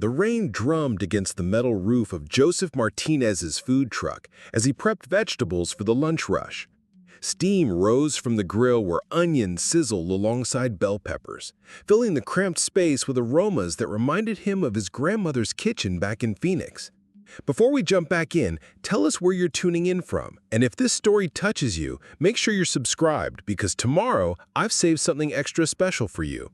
The rain drummed against the metal roof of Joseph Martinez's food truck as he prepped vegetables for the lunch rush. Steam rose from the grill where onions sizzled alongside bell peppers, filling the cramped space with aromas that reminded him of his grandmother's kitchen back in Phoenix. Before we jump back in, tell us where you're tuning in from, and if this story touches you, make sure you're subscribed because tomorrow I've saved something extra special for you.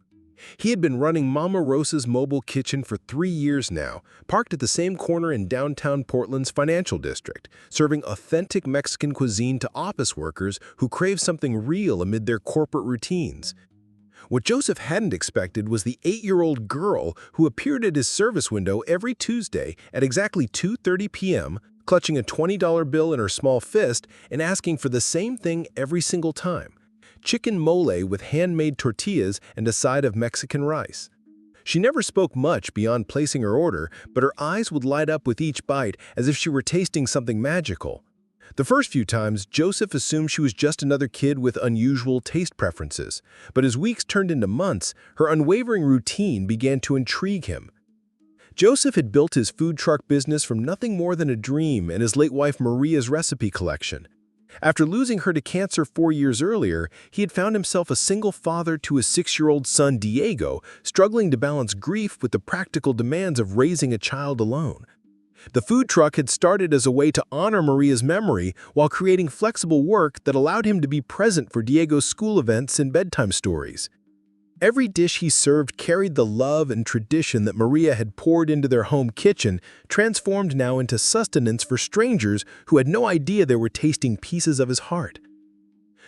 He had been running Mama Rosa's mobile kitchen for 3 years now, parked at the same corner in downtown Portland's financial district, serving authentic Mexican cuisine to office workers who crave something real amid their corporate routines. What Joseph hadn't expected was the 8-year-old girl who appeared at his service window every Tuesday at exactly 2:30 p.m., clutching a $20 bill in her small fist and asking for the same thing every single time: chicken mole with handmade tortillas and a side of Mexican rice. She never spoke much beyond placing her order, but her eyes would light up with each bite as if she were tasting something magical. The first few times, Joseph assumed she was just another kid with unusual taste preferences, but as weeks turned into months, her unwavering routine began to intrigue him. Joseph had built his food truck business from nothing more than a dream and his late wife Maria's recipe collection. After losing her to cancer 4 years earlier, he had found himself a single father to his 6-year-old son Diego, struggling to balance grief with the practical demands of raising a child alone. The food truck had started as a way to honor Maria's memory while creating flexible work that allowed him to be present for Diego's school events and bedtime stories. Every dish he served carried the love and tradition that Maria had poured into their home kitchen, transformed now into sustenance for strangers who had no idea they were tasting pieces of his heart.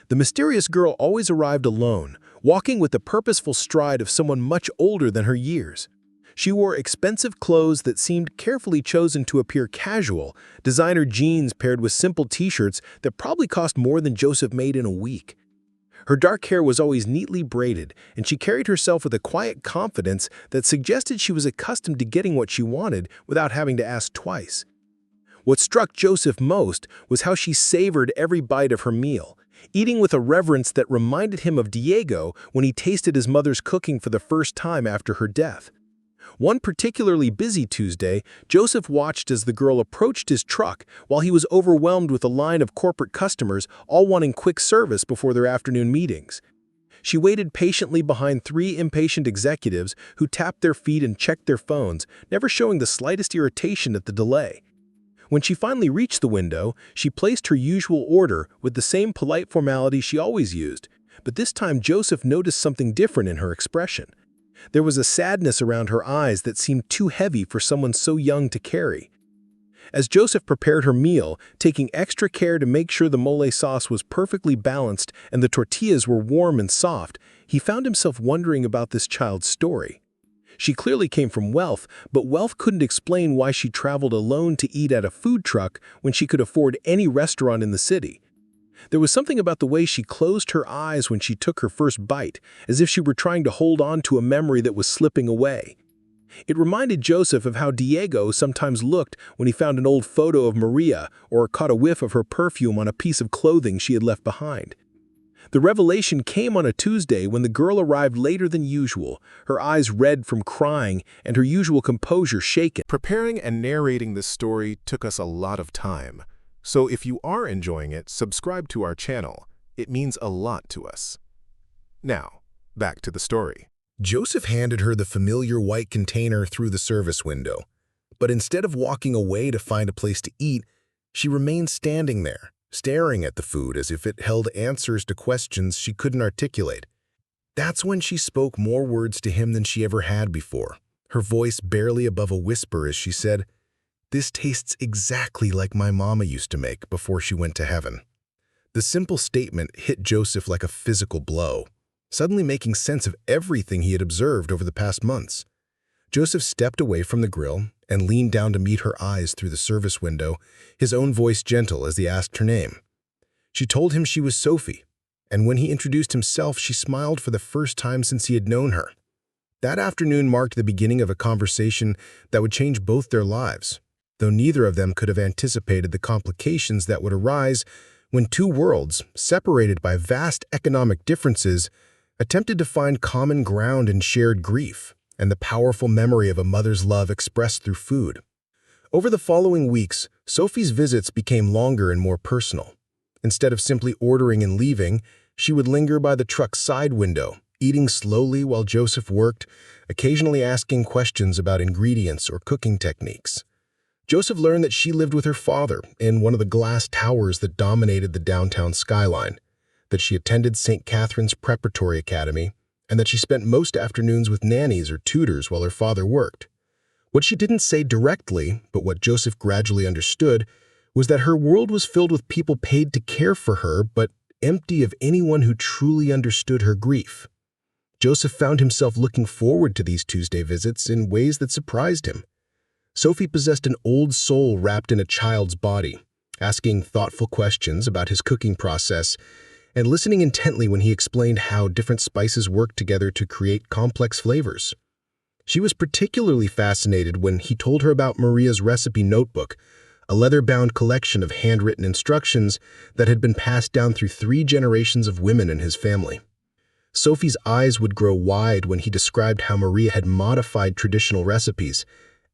The mysterious girl always arrived alone, walking with the purposeful stride of someone much older than her years. She wore expensive clothes that seemed carefully chosen to appear casual, designer jeans paired with simple t-shirts that probably cost more than Joseph made in a week. Her dark hair was always neatly braided, and she carried herself with a quiet confidence that suggested she was accustomed to getting what she wanted without having to ask twice. What struck Joseph most was how she savored every bite of her meal, eating with a reverence that reminded him of Diego when he tasted his mother's cooking for the first time after her death. One particularly busy Tuesday, Joseph watched as the girl approached his truck while he was overwhelmed with a line of corporate customers all wanting quick service before their afternoon meetings. She waited patiently behind 3 impatient executives who tapped their feet and checked their phones, never showing the slightest irritation at the delay. When she finally reached the window, she placed her usual order with the same polite formality she always used, but this time Joseph noticed something different in her expression. There was a sadness around her eyes that seemed too heavy for someone so young to carry. As Joseph prepared her meal, taking extra care to make sure the mole sauce was perfectly balanced and the tortillas were warm and soft, he found himself wondering about this child's story. She clearly came from wealth, but wealth couldn't explain why she traveled alone to eat at a food truck when she could afford any restaurant in the city. There was something about the way she closed her eyes when she took her first bite, as if she were trying to hold on to a memory that was slipping away. It reminded Joseph of how Diego sometimes looked when he found an old photo of Maria or caught a whiff of her perfume on a piece of clothing she had left behind. The revelation came on a Tuesday when the girl arrived later than usual, her eyes red from crying and her usual composure shaken. Preparing and narrating this story took us a lot of time. So if you are enjoying it, subscribe to our channel. It means a lot to us. Now, back to the story. Joseph handed her the familiar white container through the service window, but instead of walking away to find a place to eat, she remained standing there, staring at the food as if it held answers to questions she couldn't articulate. That's when she spoke more words to him than she ever had before, her voice barely above a whisper as she said, "This tastes exactly like my mama used to make before she went to heaven." The simple statement hit Joseph like a physical blow, suddenly making sense of everything he had observed over the past months. Joseph stepped away from the grill and leaned down to meet her eyes through the service window, his own voice gentle as he asked her name. She told him she was Sophie, and when he introduced himself, she smiled for the first time since he had known her. That afternoon marked the beginning of a conversation that would change both their lives, though neither of them could have anticipated the complications that would arise when two worlds, separated by vast economic differences, attempted to find common ground and shared grief. and the powerful memory of a mother's love expressed through food. Over the following weeks, Sophie's visits became longer and more personal. Instead of simply ordering and leaving, she would linger by the truck's side window, eating slowly while Joseph worked, occasionally asking questions about ingredients or cooking techniques. Joseph learned that she lived with her father in one of the glass towers that dominated the downtown skyline, that she attended St. Catherine's Preparatory Academy, and that she spent most afternoons with nannies or tutors while her father worked. What she didn't say directly, but what Joseph gradually understood, was that her world was filled with people paid to care for her, but empty of anyone who truly understood her grief. Joseph found himself looking forward to these Tuesday visits in ways that surprised him. Sophie possessed an old soul wrapped in a child's body, asking thoughtful questions about his cooking process and listening intently when he explained how different spices work together to create complex flavors. She was particularly fascinated when he told her about Maria's recipe notebook, a leather-bound collection of handwritten instructions that had been passed down through 3 generations of women in his family. Sophie's eyes would grow wide when he described how Maria had modified traditional recipes,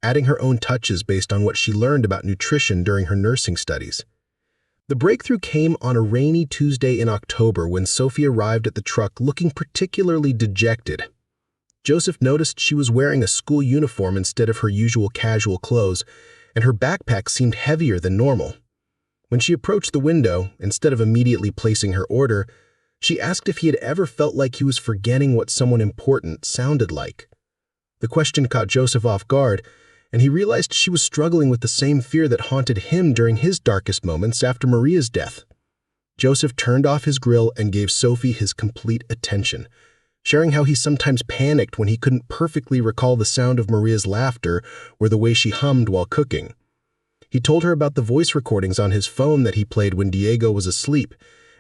adding her own touches based on what she learned about nutrition during her nursing studies. The breakthrough came on a rainy Tuesday in October when Sophie arrived at the truck looking particularly dejected. Joseph noticed she was wearing a school uniform instead of her usual casual clothes, and her backpack seemed heavier than normal. When she approached the window, instead of immediately placing her order, she asked if he had ever felt like he was forgetting what someone important sounded like. The question caught Joseph off guard, and he realized she was struggling with the same fear that haunted him during his darkest moments after Maria's death. Joseph turned off his grill and gave Sophie his complete attention, sharing how he sometimes panicked when he couldn't perfectly recall the sound of Maria's laughter or the way she hummed while cooking. He told her about the voice recordings on his phone that he played when Diego was asleep,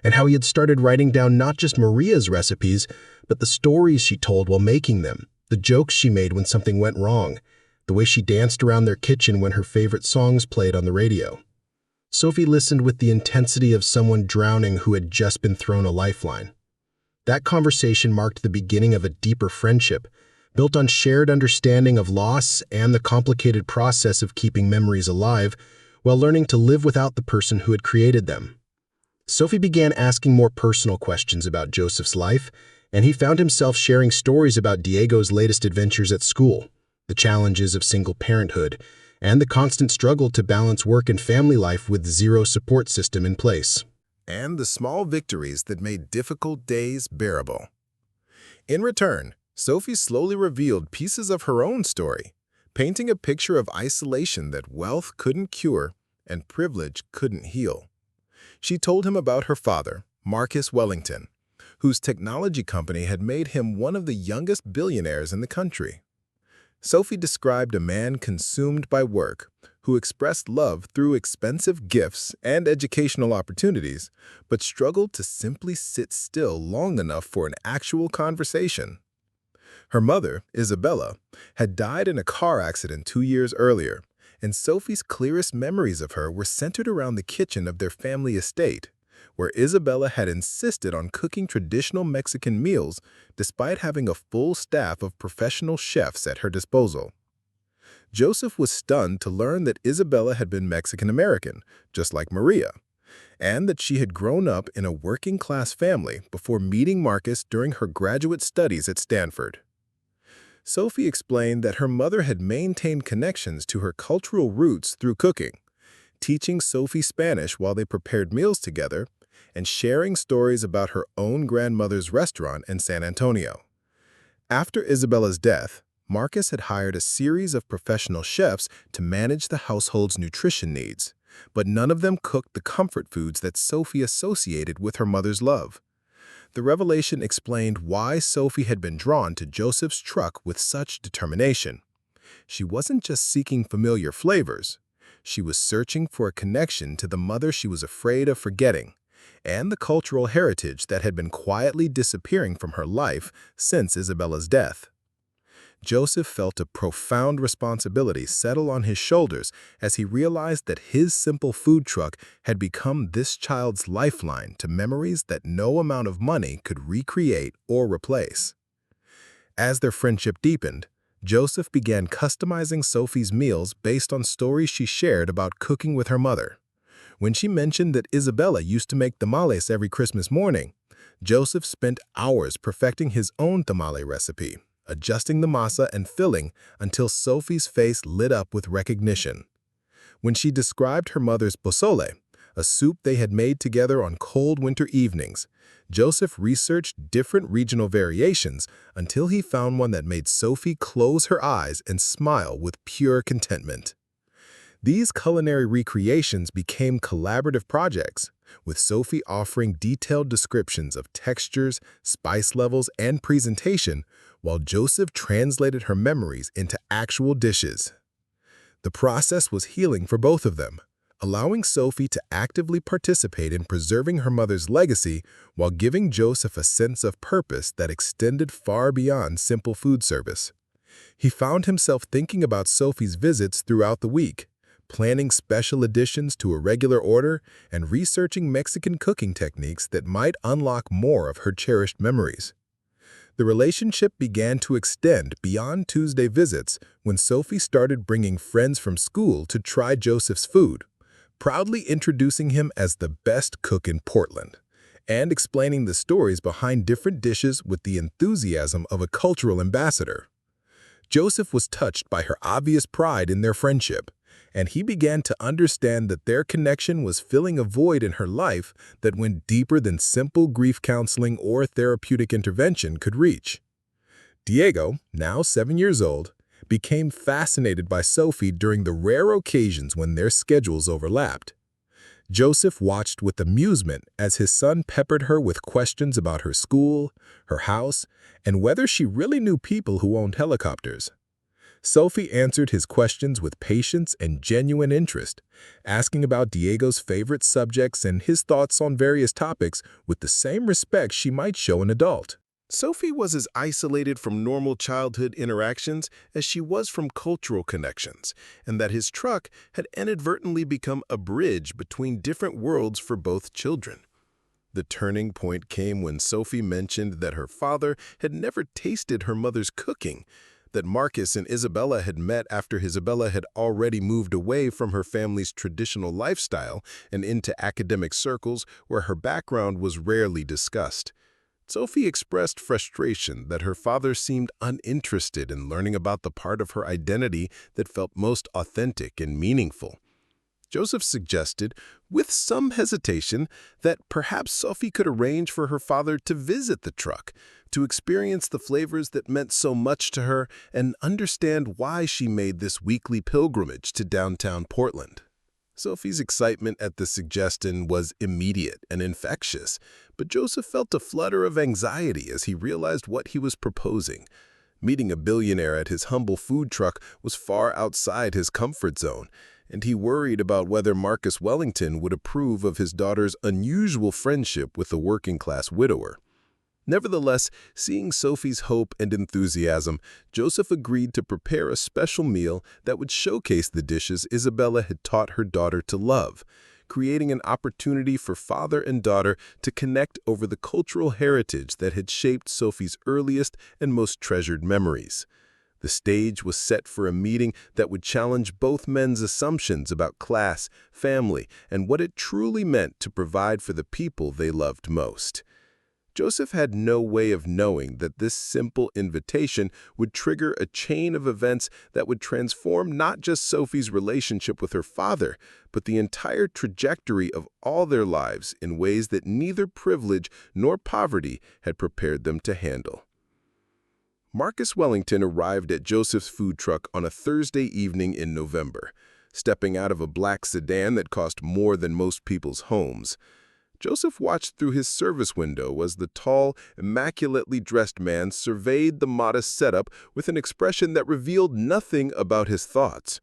and how he had started writing down not just Maria's recipes, but the stories she told while making them, the jokes she made when something went wrong, the way she danced around their kitchen when her favorite songs played on the radio. Sophie listened with the intensity of someone drowning who had just been thrown a lifeline. That conversation marked the beginning of a deeper friendship, built on shared understanding of loss and the complicated process of keeping memories alive while learning to live without the person who had created them. Sophie began asking more personal questions about Joseph's life, and he found himself sharing stories about Diego's latest adventures at school, the challenges of single parenthood, and the constant struggle to balance work and family life with zero support system in place. And the small victories that made difficult days bearable. In return, Sophie slowly revealed pieces of her own story, painting a picture of isolation that wealth couldn't cure and privilege couldn't heal. She told him about her father, Marcus Wellington, whose technology company had made him one of the youngest billionaires in the country. Sophie described a man consumed by work, who expressed love through expensive gifts and educational opportunities, but struggled to simply sit still long enough for an actual conversation. Her mother, Isabella, had died in a car accident 2 years earlier, and Sophie's clearest memories of her were centered around the kitchen of their family estate, where Isabella had insisted on cooking traditional Mexican meals despite having a full staff of professional chefs at her disposal. Joseph was stunned to learn that Isabella had been Mexican-American, just like Maria, and that she had grown up in a working-class family before meeting Marcus during her graduate studies at Stanford. Sophie explained that her mother had maintained connections to her cultural roots through cooking, teaching Sophie Spanish while they prepared meals together, and sharing stories about her own grandmother's restaurant in San Antonio. After Isabella's death, Marcus had hired a series of professional chefs to manage the household's nutrition needs, but none of them cooked the comfort foods that Sophie associated with her mother's love. The revelation explained why Sophie had been drawn to Joseph's truck with such determination. She wasn't just seeking familiar flavors. She was searching for a connection to the mother she was afraid of forgetting, and the cultural heritage that had been quietly disappearing from her life since Isabella's death. Joseph felt a profound responsibility settle on his shoulders as he realized that his simple food truck had become this child's lifeline to memories that no amount of money could recreate or replace. As their friendship deepened, Joseph began customizing Sophie's meals based on stories she shared about cooking with her mother. When she mentioned that Isabella used to make tamales every Christmas morning, Joseph spent hours perfecting his own tamale recipe, adjusting the masa and filling until Sophie's face lit up with recognition. When she described her mother's pozole, a soup they had made together on cold winter evenings, Joseph researched different regional variations until he found one that made Sophie close her eyes and smile with pure contentment. These culinary recreations became collaborative projects, with Sophie offering detailed descriptions of textures, spice levels, and presentation, while Joseph translated her memories into actual dishes. The process was healing for both of them, allowing Sophie to actively participate in preserving her mother's legacy while giving Joseph a sense of purpose that extended far beyond simple food service. He found himself thinking about Sophie's visits throughout the week, planning special additions to a regular order, and researching Mexican cooking techniques that might unlock more of her cherished memories. The relationship began to extend beyond Tuesday visits when Sophie started bringing friends from school to try Joseph's food, proudly introducing him as the best cook in Portland, and explaining the stories behind different dishes with the enthusiasm of a cultural ambassador. Joseph was touched by her obvious pride in their friendship, and he began to understand that their connection was filling a void in her life that went deeper than simple grief counseling or therapeutic intervention could reach. Diego, now 7 years old, became fascinated by Sophie during the rare occasions when their schedules overlapped. Joseph watched with amusement as his son peppered her with questions about her school, her house, and whether she really knew people who owned helicopters. Sophie answered his questions with patience and genuine interest, asking about Diego's favorite subjects and his thoughts on various topics with the same respect she might show an adult. Sophie was as isolated from normal childhood interactions as she was from cultural connections, and that his truck had inadvertently become a bridge between different worlds for both children. The turning point came when Sophie mentioned that her father had never tasted her mother's cooking, that Marcus and Isabella had met after Isabella had already moved away from her family's traditional lifestyle and into academic circles where her background was rarely discussed. Sophie expressed frustration that her father seemed uninterested in learning about the part of her identity that felt most authentic and meaningful. Joseph suggested, with some hesitation, that perhaps Sophie could arrange for her father to visit the truck, to experience the flavors that meant so much to her and understand why she made this weekly pilgrimage to downtown Portland. Sophie's excitement at the suggestion was immediate and infectious, but Joseph felt a flutter of anxiety as he realized what he was proposing. Meeting a billionaire at his humble food truck was far outside his comfort zone, and he worried about whether Marcus Wellington would approve of his daughter's unusual friendship with a working-class widower. Nevertheless, seeing Sophie's hope and enthusiasm, Joseph agreed to prepare a special meal that would showcase the dishes Isabella had taught her daughter to love, creating an opportunity for father and daughter to connect over the cultural heritage that had shaped Sophie's earliest and most treasured memories. The stage was set for a meeting that would challenge both men's assumptions about class, family, and what it truly meant to provide for the people they loved most. Joseph had no way of knowing that this simple invitation would trigger a chain of events that would transform not just Sophie's relationship with her father, but the entire trajectory of all their lives in ways that neither privilege nor poverty had prepared them to handle. Marcus Wellington arrived at Joseph's food truck on a Thursday evening in November, stepping out of a black sedan that cost more than most people's homes. Joseph watched through his service window as the tall, immaculately dressed man surveyed the modest setup with an expression that revealed nothing about his thoughts.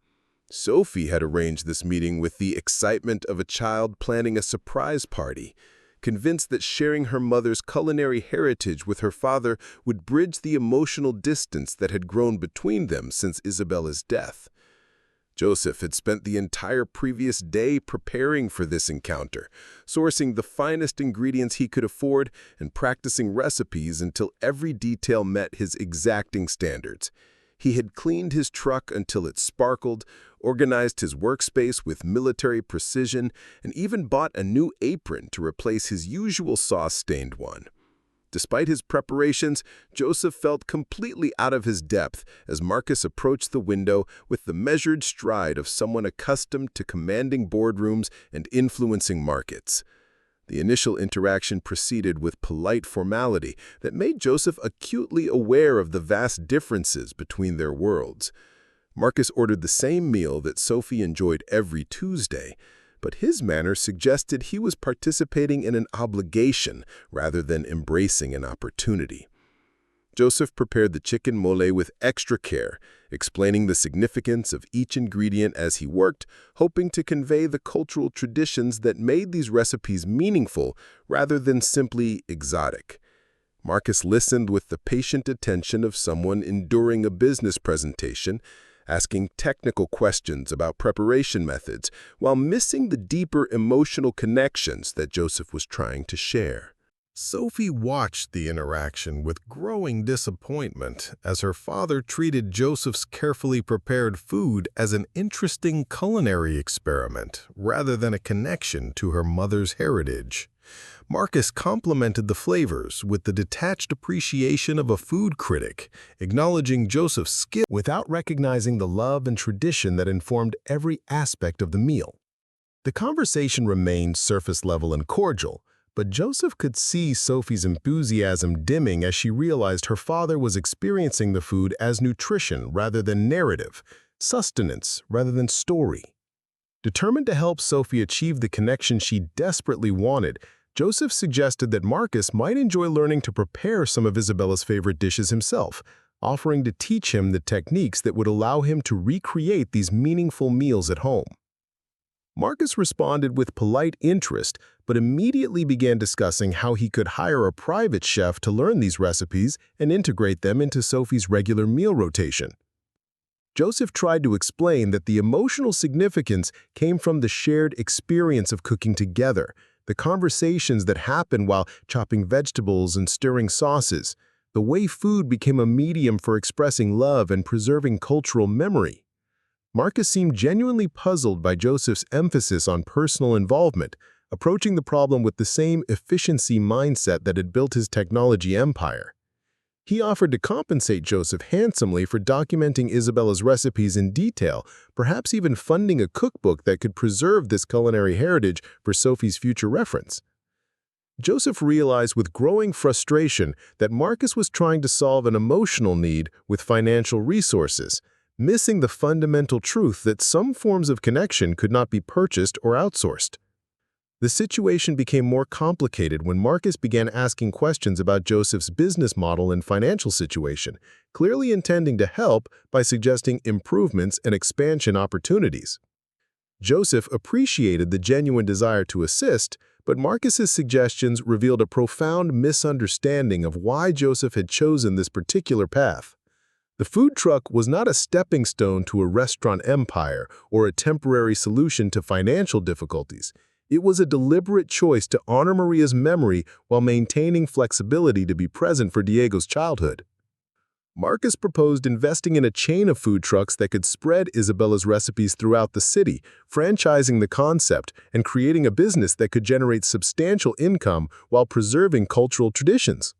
Sophie had arranged this meeting with the excitement of a child planning a surprise party, convinced that sharing her mother's culinary heritage with her father would bridge the emotional distance that had grown between them since Isabella's death. Joseph had spent the entire previous day preparing for this encounter, sourcing the finest ingredients he could afford and practicing recipes until every detail met his exacting standards. He had cleaned his truck until it sparkled, organized his workspace with military precision, and even bought a new apron to replace his usual sauce-stained one. Despite his preparations, Joseph felt completely out of his depth as Marcus approached the window with the measured stride of someone accustomed to commanding boardrooms and influencing markets. The initial interaction proceeded with polite formality that made Joseph acutely aware of the vast differences between their worlds. Marcus ordered the same meal that Sophie enjoyed every Tuesday, but his manner suggested he was participating in an obligation rather than embracing an opportunity. Joseph prepared the chicken mole with extra care, explaining the significance of each ingredient as he worked, hoping to convey the cultural traditions that made these recipes meaningful rather than simply exotic. Marcus listened with the patient attention of someone enduring a business presentation, asking technical questions about preparation methods while missing the deeper emotional connections that Joseph was trying to share. Sophie watched the interaction with growing disappointment as her father treated Joseph's carefully prepared food as an interesting culinary experiment rather than a connection to her mother's heritage. Marcus complimented the flavors with the detached appreciation of a food critic, acknowledging Joseph's skill without recognizing the love and tradition that informed every aspect of the meal. The conversation remained surface level and cordial, but Joseph could see Sophie's enthusiasm dimming as she realized her father was experiencing the food as nutrition rather than narrative, sustenance rather than story. Determined to help Sophie achieve the connection she desperately wanted, Joseph suggested that Marcus might enjoy learning to prepare some of Isabella's favorite dishes himself, offering to teach him the techniques that would allow him to recreate these meaningful meals at home. Marcus responded with polite interest, but immediately began discussing how he could hire a private chef to learn these recipes and integrate them into Sophie's regular meal rotation. Joseph tried to explain that the emotional significance came from the shared experience of cooking together, the conversations that happened while chopping vegetables and stirring sauces, the way food became a medium for expressing love and preserving cultural memory. Marcus seemed genuinely puzzled by Joseph's emphasis on personal involvement, approaching the problem with the same efficiency mindset that had built his technology empire. He offered to compensate Joseph handsomely for documenting Isabella's recipes in detail, perhaps even funding a cookbook that could preserve this culinary heritage for Sophie's future reference. Joseph realized with growing frustration that Marcus was trying to solve an emotional need with financial resources, missing the fundamental truth that some forms of connection could not be purchased or outsourced. The situation became more complicated when Marcus began asking questions about Joseph's business model and financial situation, clearly intending to help by suggesting improvements and expansion opportunities. Joseph appreciated the genuine desire to assist, but Marcus's suggestions revealed a profound misunderstanding of why Joseph had chosen this particular path. The food truck was not a stepping stone to a restaurant empire or a temporary solution to financial difficulties. It was a deliberate choice to honor Maria's memory while maintaining flexibility to be present for Diego's childhood. Marcus proposed investing in a chain of food trucks that could spread Isabella's recipes throughout the city, franchising the concept and creating a business that could generate substantial income while preserving cultural traditions.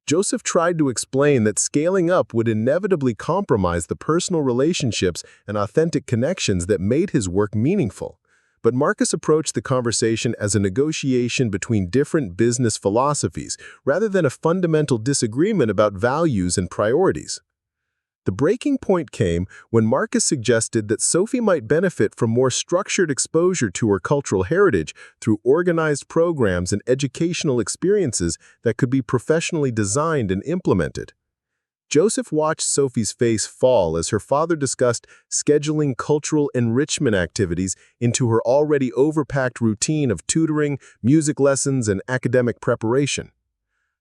Joseph tried to explain that scaling up would inevitably compromise the personal relationships and authentic connections that made his work meaningful. But Marcus approached the conversation as a negotiation between different business philosophies rather than a fundamental disagreement about values and priorities. The breaking point came when Marcus suggested that Sophie might benefit from more structured exposure to her cultural heritage through organized programs and educational experiences that could be professionally designed and implemented. Joseph watched Sophie's face fall as her father discussed scheduling cultural enrichment activities into her already overpacked routine of tutoring, music lessons, and academic preparation.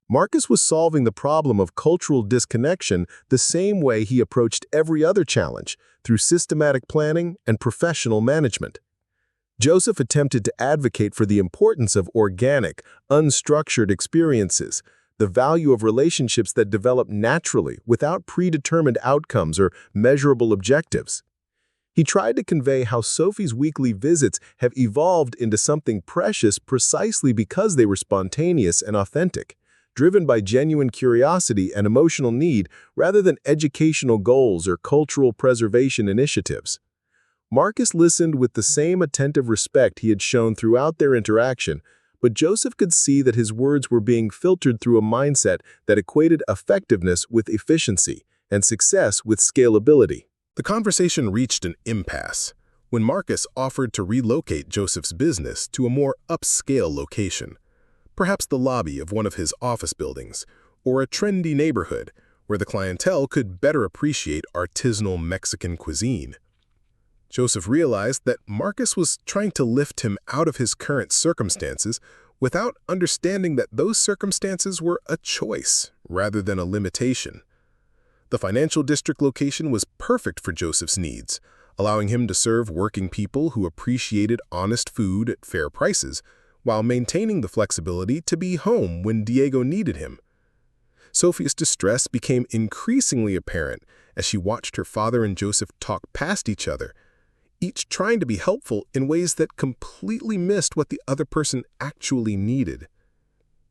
Marcus was solving the problem of cultural disconnection the same way he approached every other challenge, through systematic planning and professional management. Joseph attempted to advocate for the importance of organic, unstructured experiences, the value of relationships that develop naturally without predetermined outcomes or measurable objectives. He tried to convey how Sophie's weekly visits have evolved into something precious precisely because they were spontaneous and authentic, driven by genuine curiosity and emotional need rather than educational goals or cultural preservation initiatives. Marcus listened with the same attentive respect he had shown throughout their interaction, but Joseph could see that his words were being filtered through a mindset that equated effectiveness with efficiency and success with scalability. The conversation reached an impasse when Marcus offered to relocate Joseph's business to a more upscale location, perhaps the lobby of one of his office buildings, or a trendy neighborhood where the clientele could better appreciate artisanal Mexican cuisine. Joseph realized that Marcus was trying to lift him out of his current circumstances without understanding that those circumstances were a choice rather than a limitation. The financial district location was perfect for Joseph's needs, allowing him to serve working people who appreciated honest food at fair prices, while maintaining the flexibility to be home when Diego needed him. Sophie's distress became increasingly apparent as she watched her father and Joseph talk past each other, each trying to be helpful in ways that completely missed what the other person actually needed.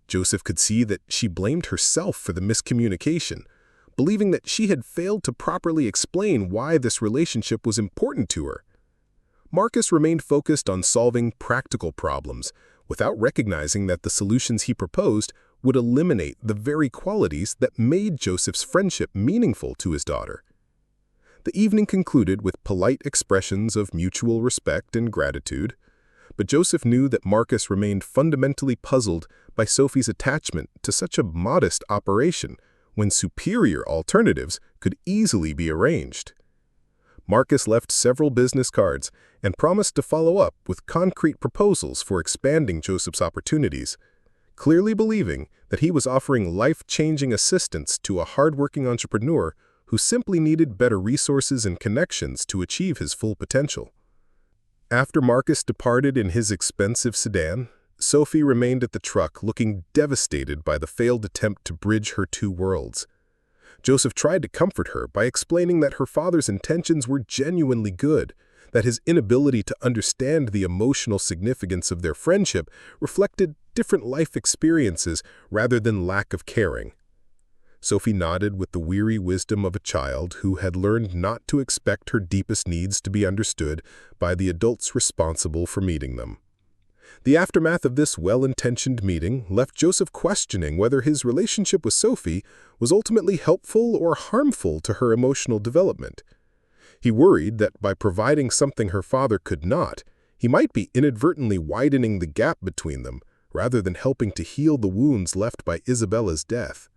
Joseph could see that she blamed herself for the miscommunication, believing that she had failed to properly explain why this relationship was important to her. Marcus remained focused on solving practical problems, without recognizing that the solutions he proposed would eliminate the very qualities that made Joseph's friendship meaningful to his daughter. The evening concluded with polite expressions of mutual respect and gratitude, but Joseph knew that Marcus remained fundamentally puzzled by Sophie's attachment to such a modest operation when superior alternatives could easily be arranged. Marcus left several business cards and promised to follow up with concrete proposals for expanding Joseph's opportunities, clearly believing that he was offering life-changing assistance to a hardworking entrepreneur who simply needed better resources and connections to achieve his full potential. After Marcus departed in his expensive sedan, Sophie remained at the truck looking devastated by the failed attempt to bridge her two worlds. Joseph tried to comfort her by explaining that her father's intentions were genuinely good, that his inability to understand the emotional significance of their friendship reflected different life experiences rather than lack of caring. Sophie nodded with the weary wisdom of a child who had learned not to expect her deepest needs to be understood by the adults responsible for meeting them. The aftermath of this well-intentioned meeting left Joseph questioning whether his relationship with Sophie was ultimately helpful or harmful to her emotional development. He worried that by providing something her father could not, he might be inadvertently widening the gap between them rather than helping to heal the wounds left by Isabella's death.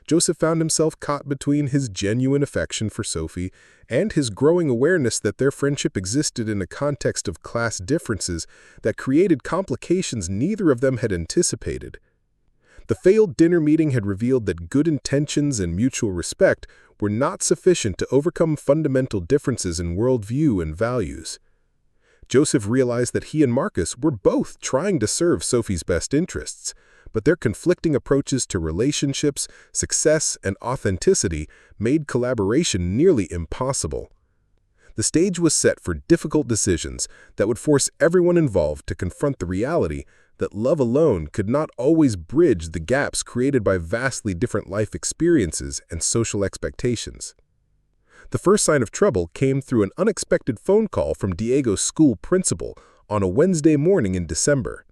Joseph found himself caught between his genuine affection for Sophie and his growing awareness that their friendship existed in a context of class differences that created complications neither of them had anticipated. The failed dinner meeting had revealed that good intentions and mutual respect were not sufficient to overcome fundamental differences in worldview and values. Joseph realized that he and Marcus were both trying to serve Sophie's best interests, but their conflicting approaches to relationships, success, and authenticity made collaboration nearly impossible. The stage was set for difficult decisions that would force everyone involved to confront the reality that love alone could not always bridge the gaps created by vastly different life experiences and social expectations. The first sign of trouble came through an unexpected phone call from Diego's school principal on a Wednesday morning in December.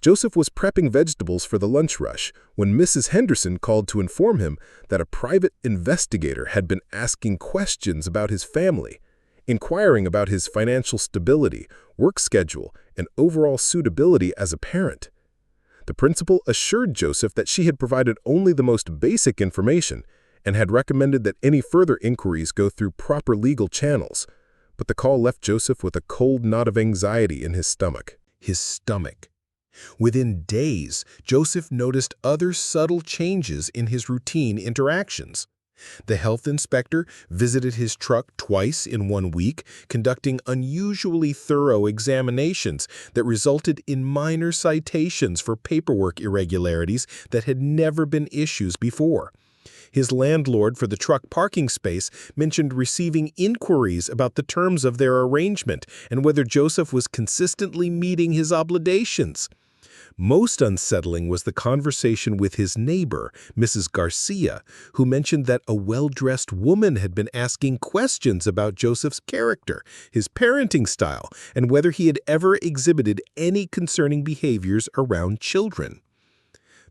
Joseph was prepping vegetables for the lunch rush when Mrs. Henderson called to inform him that a private investigator had been asking questions about his family, inquiring about his financial stability, work schedule, and overall suitability as a parent. The principal assured Joseph that she had provided only the most basic information and had recommended that any further inquiries go through proper legal channels, but the call left Joseph with a cold knot of anxiety in his stomach. Within days, Joseph noticed other subtle changes in his routine interactions. The health inspector visited his truck twice in 1 week, conducting unusually thorough examinations that resulted in minor citations for paperwork irregularities that had never been issues before. His landlord for the truck parking space mentioned receiving inquiries about the terms of their arrangement and whether Joseph was consistently meeting his obligations. Most unsettling was the conversation with his neighbor, Mrs. Garcia, who mentioned that a well-dressed woman had been asking questions about Joseph's character, his parenting style, and whether he had ever exhibited any concerning behaviors around children.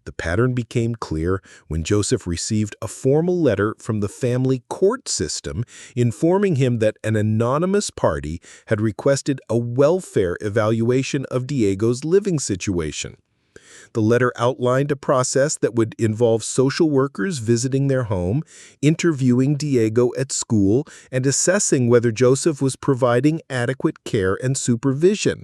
The pattern became clear when Joseph received a formal letter from the family court system informing him that an anonymous party had requested a welfare evaluation of Diego's living situation. The letter outlined a process that would involve social workers visiting their home, interviewing Diego at school, and assessing whether Joseph was providing adequate care and supervision.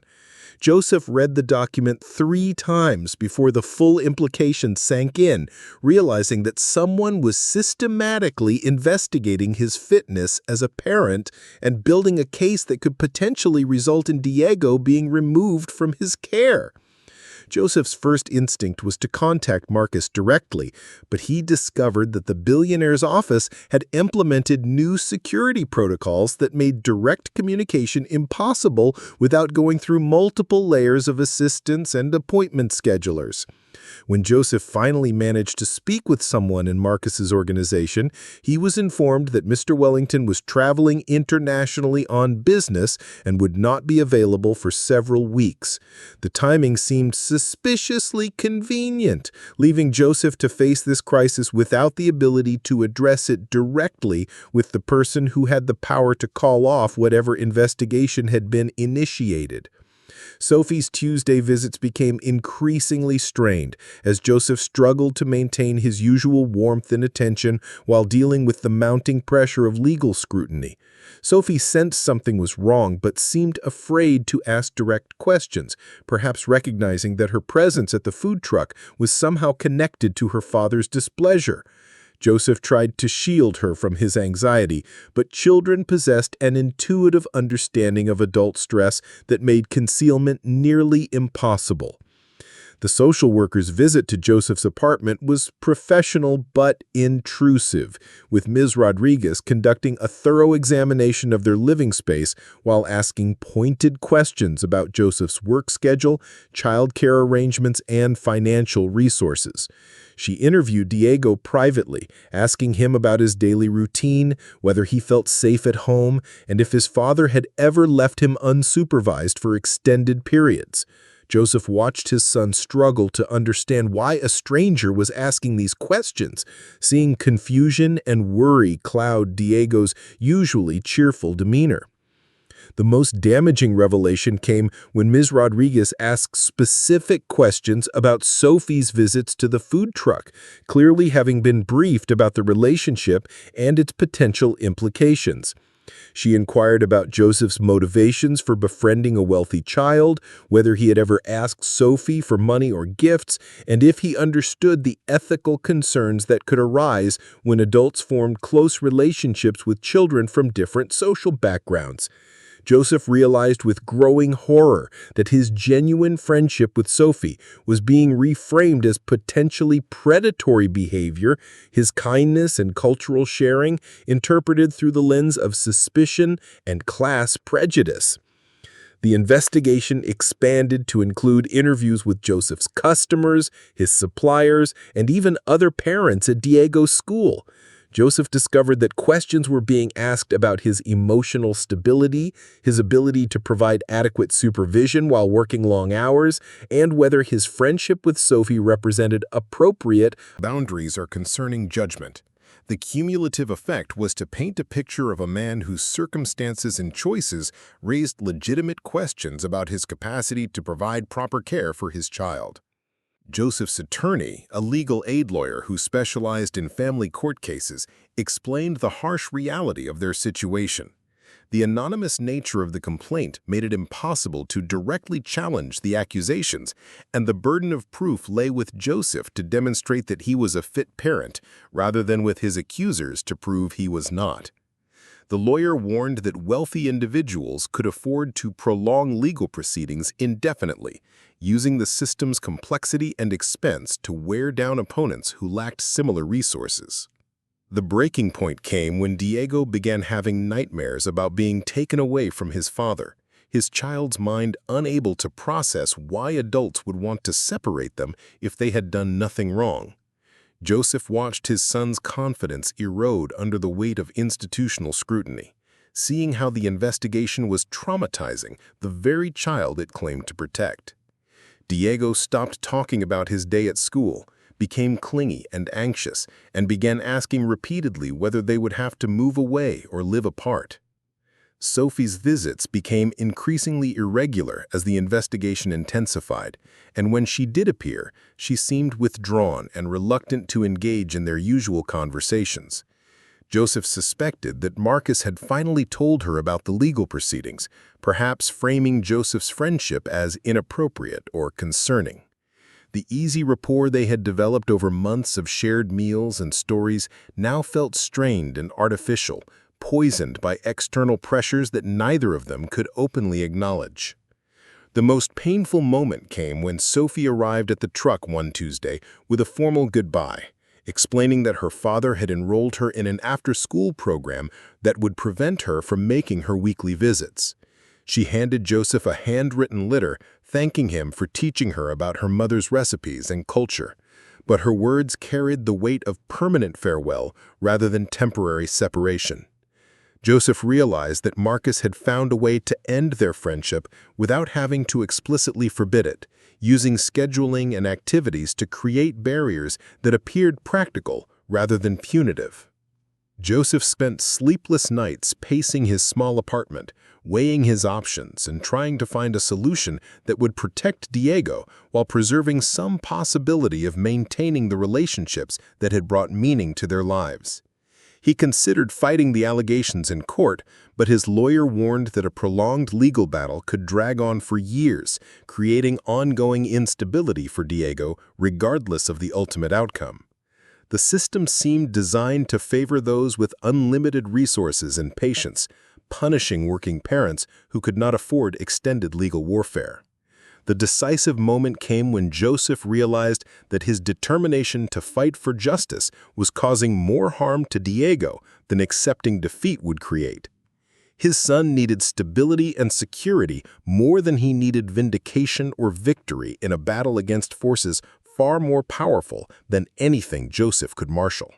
Joseph read the document 3 times before the full implications sank in, realizing that someone was systematically investigating his fitness as a parent and building a case that could potentially result in Diego being removed from his care. Joseph's first instinct was to contact Marcus directly, but he discovered that the billionaire's office had implemented new security protocols that made direct communication impossible without going through multiple layers of assistants and appointment schedulers. When Joseph finally managed to speak with someone in Marcus's organization, he was informed that Mr. Wellington was traveling internationally on business and would not be available for several weeks. The timing seemed suspiciously convenient, leaving Joseph to face this crisis without the ability to address it directly with the person who had the power to call off whatever investigation had been initiated. Sophie's Tuesday visits became increasingly strained as Joseph struggled to maintain his usual warmth and attention while dealing with the mounting pressure of legal scrutiny. Sophie sensed something was wrong but seemed afraid to ask direct questions, perhaps recognizing that her presence at the food truck was somehow connected to her father's displeasure. Joseph tried to shield her from his anxiety, but children possessed an intuitive understanding of adult stress that made concealment nearly impossible. The social worker's visit to Joseph's apartment was professional but intrusive, with Ms. Rodriguez conducting a thorough examination of their living space while asking pointed questions about Joseph's work schedule, childcare arrangements, and financial resources. She interviewed Diego privately, asking him about his daily routine, whether he felt safe at home, and if his father had ever left him unsupervised for extended periods. Joseph watched his son struggle to understand why a stranger was asking these questions, seeing confusion and worry cloud Diego's usually cheerful demeanor. The most damaging revelation came when Ms. Rodriguez asked specific questions about Sophie's visits to the food truck, clearly having been briefed about the relationship and its potential implications. She inquired about Joseph's motivations for befriending a wealthy child, whether he had ever asked Sophie for money or gifts, and if he understood the ethical concerns that could arise when adults formed close relationships with children from different social backgrounds. Joseph realized with growing horror that his genuine friendship with Sophie was being reframed as potentially predatory behavior, his kindness and cultural sharing interpreted through the lens of suspicion and class prejudice. The investigation expanded to include interviews with Joseph's customers, his suppliers, and even other parents at Diego's school. Joseph discovered that questions were being asked about his emotional stability, his ability to provide adequate supervision while working long hours, and whether his friendship with Sophie represented appropriate Boundaries are concerning judgment. The cumulative effect was to paint a picture of a man whose circumstances and choices raised legitimate questions about his capacity to provide proper care for his child. Joseph's attorney, a legal aid lawyer who specialized in family court cases, explained the harsh reality of their situation. The anonymous nature of the complaint made it impossible to directly challenge the accusations, and the burden of proof lay with Joseph to demonstrate that he was a fit parent, rather than with his accusers to prove he was not. The lawyer warned that wealthy individuals could afford to prolong legal proceedings indefinitely, using the system's complexity and expense to wear down opponents who lacked similar resources. The breaking point came when Diego began having nightmares about being taken away from his father, his child's mind unable to process why adults would want to separate them if they had done nothing wrong. Joseph watched his son's confidence erode under the weight of institutional scrutiny, seeing how the investigation was traumatizing the very child it claimed to protect. Diego stopped talking about his day at school, became clingy and anxious, and began asking repeatedly whether they would have to move away or live apart. Sophie's visits became increasingly irregular as the investigation intensified, and when she did appear, she seemed withdrawn and reluctant to engage in their usual conversations. Joseph suspected that Marcus had finally told her about the legal proceedings, perhaps framing Joseph's friendship as inappropriate or concerning. The easy rapport they had developed over months of shared meals and stories now felt strained and artificial, poisoned by external pressures that neither of them could openly acknowledge. The most painful moment came when Sophie arrived at the truck one Tuesday with a formal goodbye, explaining that her father had enrolled her in an after-school program that would prevent her from making her weekly visits. She handed Joseph a handwritten letter thanking him for teaching her about her mother's recipes and culture, but her words carried the weight of permanent farewell rather than temporary separation. Joseph realized that Marcus had found a way to end their friendship without having to explicitly forbid it, using scheduling and activities to create barriers that appeared practical rather than punitive. Joseph spent sleepless nights pacing his small apartment, weighing his options and trying to find a solution that would protect Diego while preserving some possibility of maintaining the relationships that had brought meaning to their lives. He considered fighting the allegations in court, but his lawyer warned that a prolonged legal battle could drag on for years, creating ongoing instability for Diego regardless of the ultimate outcome. The system seemed designed to favor those with unlimited resources and patience, punishing working parents who could not afford extended legal warfare. The decisive moment came when Joseph realized that his determination to fight for justice was causing more harm to Diego than accepting defeat would create. His son needed stability and security more than he needed vindication or victory in a battle against forces far more powerful than anything Joseph could marshal.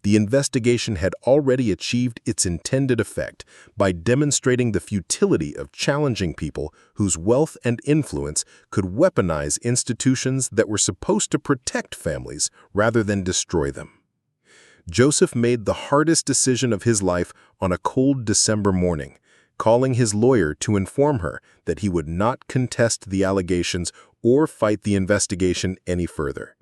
The investigation had already achieved its intended effect by demonstrating the futility of challenging people whose wealth and influence could weaponize institutions that were supposed to protect families rather than destroy them. Joseph made the hardest decision of his life on a cold December morning, calling his lawyer to inform her that he would not contest the allegations or fight the investigation any further.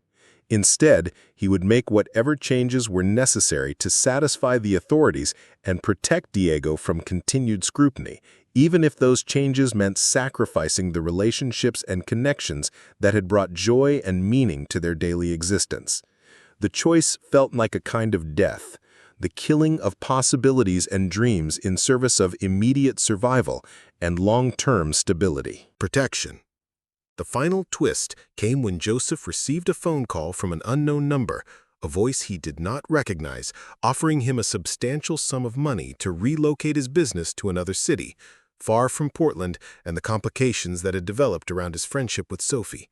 Instead, he would make whatever changes were necessary to satisfy the authorities and protect Diego from continued scrutiny, even if those changes meant sacrificing the relationships and connections that had brought joy and meaning to their daily existence. The choice felt like a kind of death, the killing of possibilities and dreams in service of immediate survival and long-term stability. Protection. The final twist came when Joseph received a phone call from an unknown number, a voice he did not recognize, offering him a substantial sum of money to relocate his business to another city, far from Portland and the complications that had developed around his friendship with Sophie.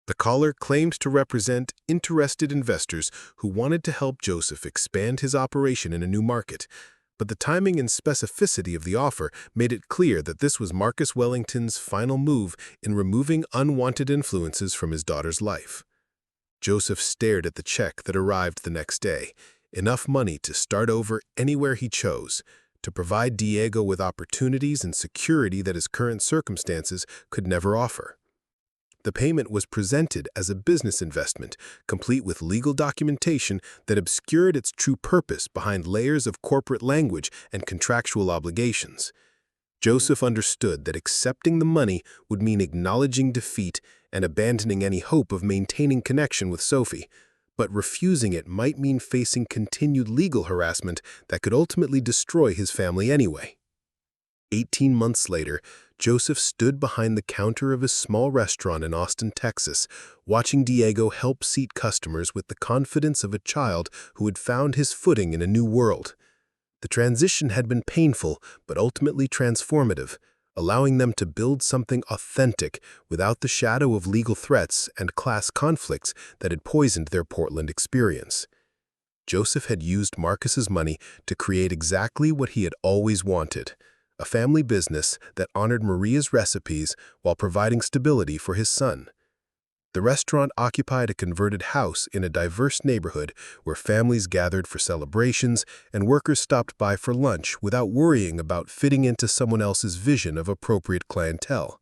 The caller claimed to represent interested investors who wanted to help Joseph expand his operation in a new market, but the timing and specificity of the offer made it clear that this was Marcus Wellington's final move in removing unwanted influences from his daughter's life. Joseph stared at the check that arrived the next day, enough money to start over anywhere he chose, to provide Diego with opportunities and security that his current circumstances could never offer. The payment was presented as a business investment, complete with legal documentation that obscured its true purpose behind layers of corporate language and contractual obligations. Joseph understood that accepting the money would mean acknowledging defeat and abandoning any hope of maintaining connection with Sophie, but refusing it might mean facing continued legal harassment that could ultimately destroy his family anyway. 18 months later, Joseph stood behind the counter of his small restaurant in Austin, Texas, watching Diego help seat customers with the confidence of a child who had found his footing in a new world. The transition had been painful, but ultimately transformative, allowing them to build something authentic without the shadow of legal threats and class conflicts that had poisoned their Portland experience. Joseph had used Marcus's money to create exactly what he had always wanted: a family business that honored Maria's recipes while providing stability for his son. The restaurant occupied a converted house in a diverse neighborhood where families gathered for celebrations and workers stopped by for lunch without worrying about fitting into someone else's vision of appropriate clientele.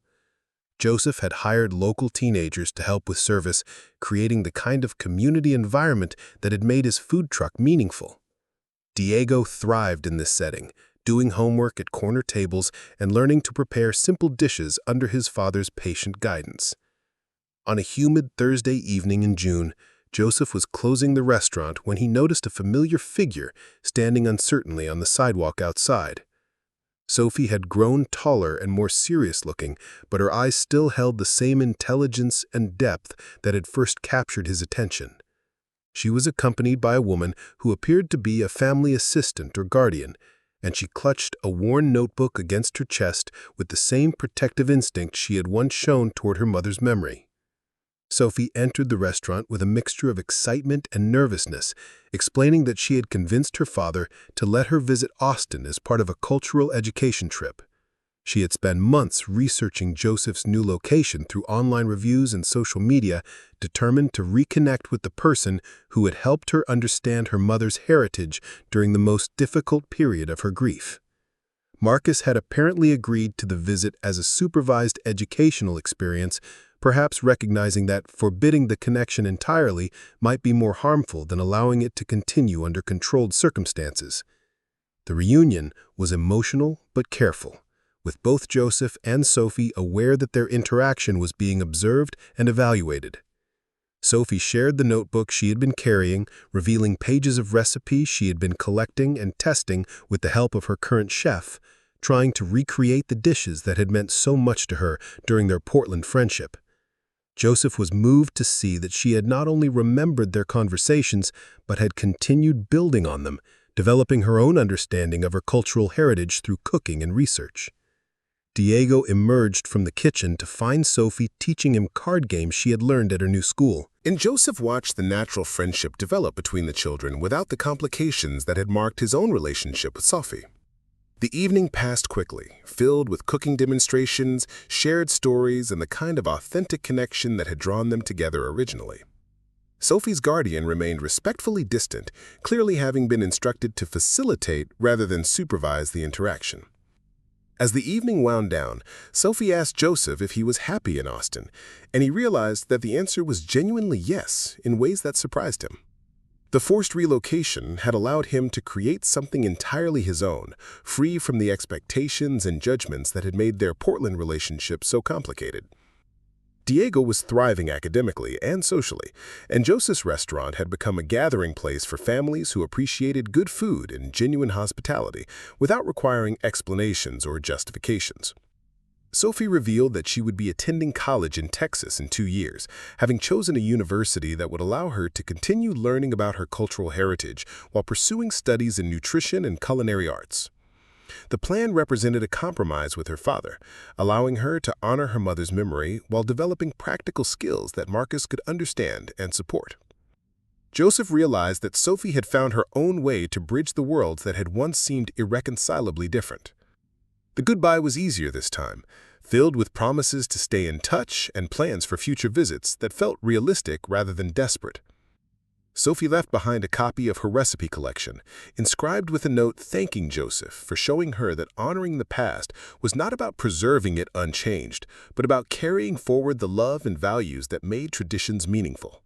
Joseph had hired local teenagers to help with service, creating the kind of community environment that had made his food truck meaningful. Diego thrived in this setting, doing homework at corner tables and learning to prepare simple dishes under his father's patient guidance. On a humid Thursday evening in June, Joseph was closing the restaurant when he noticed a familiar figure standing uncertainly on the sidewalk outside. Sophie had grown taller and more serious-looking, but her eyes still held the same intelligence and depth that had first captured his attention. She was accompanied by a woman who appeared to be a family assistant or guardian, and she clutched a worn notebook against her chest with the same protective instinct she had once shown toward her mother's memory. Sophie entered the restaurant with a mixture of excitement and nervousness, explaining that she had convinced her father to let her visit Austin as part of a cultural education trip. She had spent months researching Joseph's new location through online reviews and social media, determined to reconnect with the person who had helped her understand her mother's heritage during the most difficult period of her grief. Marcus had apparently agreed to the visit as a supervised educational experience, perhaps recognizing that forbidding the connection entirely might be more harmful than allowing it to continue under controlled circumstances. The reunion was emotional but careful, with both Joseph and Sophie aware that their interaction was being observed and evaluated. Sophie shared the notebook she had been carrying, revealing pages of recipes she had been collecting and testing with the help of her current chef, trying to recreate the dishes that had meant so much to her during their Portland friendship. Joseph was moved to see that she had not only remembered their conversations, but had continued building on them, developing her own understanding of her cultural heritage through cooking and research. Diego emerged from the kitchen to find Sophie teaching him card games she had learned at her new school. And Joseph watched the natural friendship develop between the children without the complications that had marked his own relationship with Sophie. The evening passed quickly, filled with cooking demonstrations, shared stories, and the kind of authentic connection that had drawn them together originally. Sophie's guardian remained respectfully distant, clearly having been instructed to facilitate rather than supervise the interaction. As the evening wound down, Sophie asked Joseph if he was happy in Austin, and he realized that the answer was genuinely yes, in ways that surprised him. The forced relocation had allowed him to create something entirely his own, free from the expectations and judgments that had made their Portland relationship so complicated. Diego was thriving academically and socially, and Joseph's restaurant had become a gathering place for families who appreciated good food and genuine hospitality without requiring explanations or justifications. Sophie revealed that she would be attending college in Texas in 2 years, having chosen a university that would allow her to continue learning about her cultural heritage while pursuing studies in nutrition and culinary arts. The plan represented a compromise with her father, allowing her to honor her mother's memory while developing practical skills that Marcus could understand and support. Joseph realized that Sophie had found her own way to bridge the worlds that had once seemed irreconcilably different. The goodbye was easier this time, filled with promises to stay in touch and plans for future visits that felt realistic rather than desperate. Sophie left behind a copy of her recipe collection, inscribed with a note thanking Joseph for showing her that honoring the past was not about preserving it unchanged, but about carrying forward the love and values that made traditions meaningful.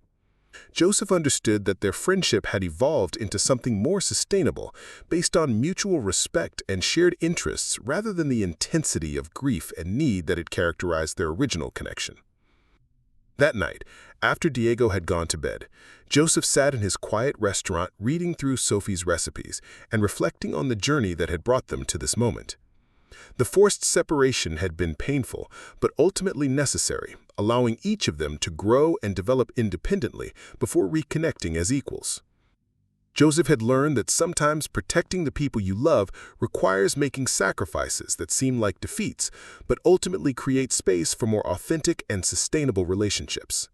Joseph understood that their friendship had evolved into something more sustainable, based on mutual respect and shared interests rather than the intensity of grief and need that had characterized their original connection. That night, after Diego had gone to bed, Joseph sat in his quiet restaurant reading through Sophie's recipes and reflecting on the journey that had brought them to this moment. The forced separation had been painful, but ultimately necessary, allowing each of them to grow and develop independently before reconnecting as equals. Joseph had learned that sometimes protecting the people you love requires making sacrifices that seem like defeats, but ultimately create space for more authentic and sustainable relationships.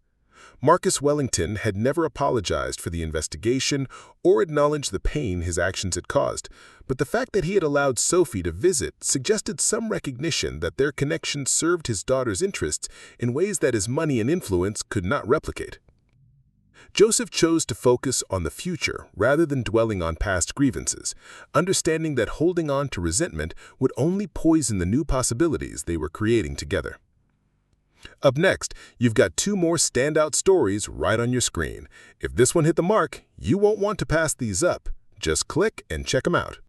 Marcus Wellington had never apologized for the investigation or acknowledged the pain his actions had caused, but the fact that he had allowed Sophie to visit suggested some recognition that their connection served his daughter's interests in ways that his money and influence could not replicate. Joseph chose to focus on the future rather than dwelling on past grievances, understanding that holding on to resentment would only poison the new possibilities they were creating together. Up next, you've got two more standout stories right on your screen. If this one hit the mark, you won't want to pass these up. Just click and check them out.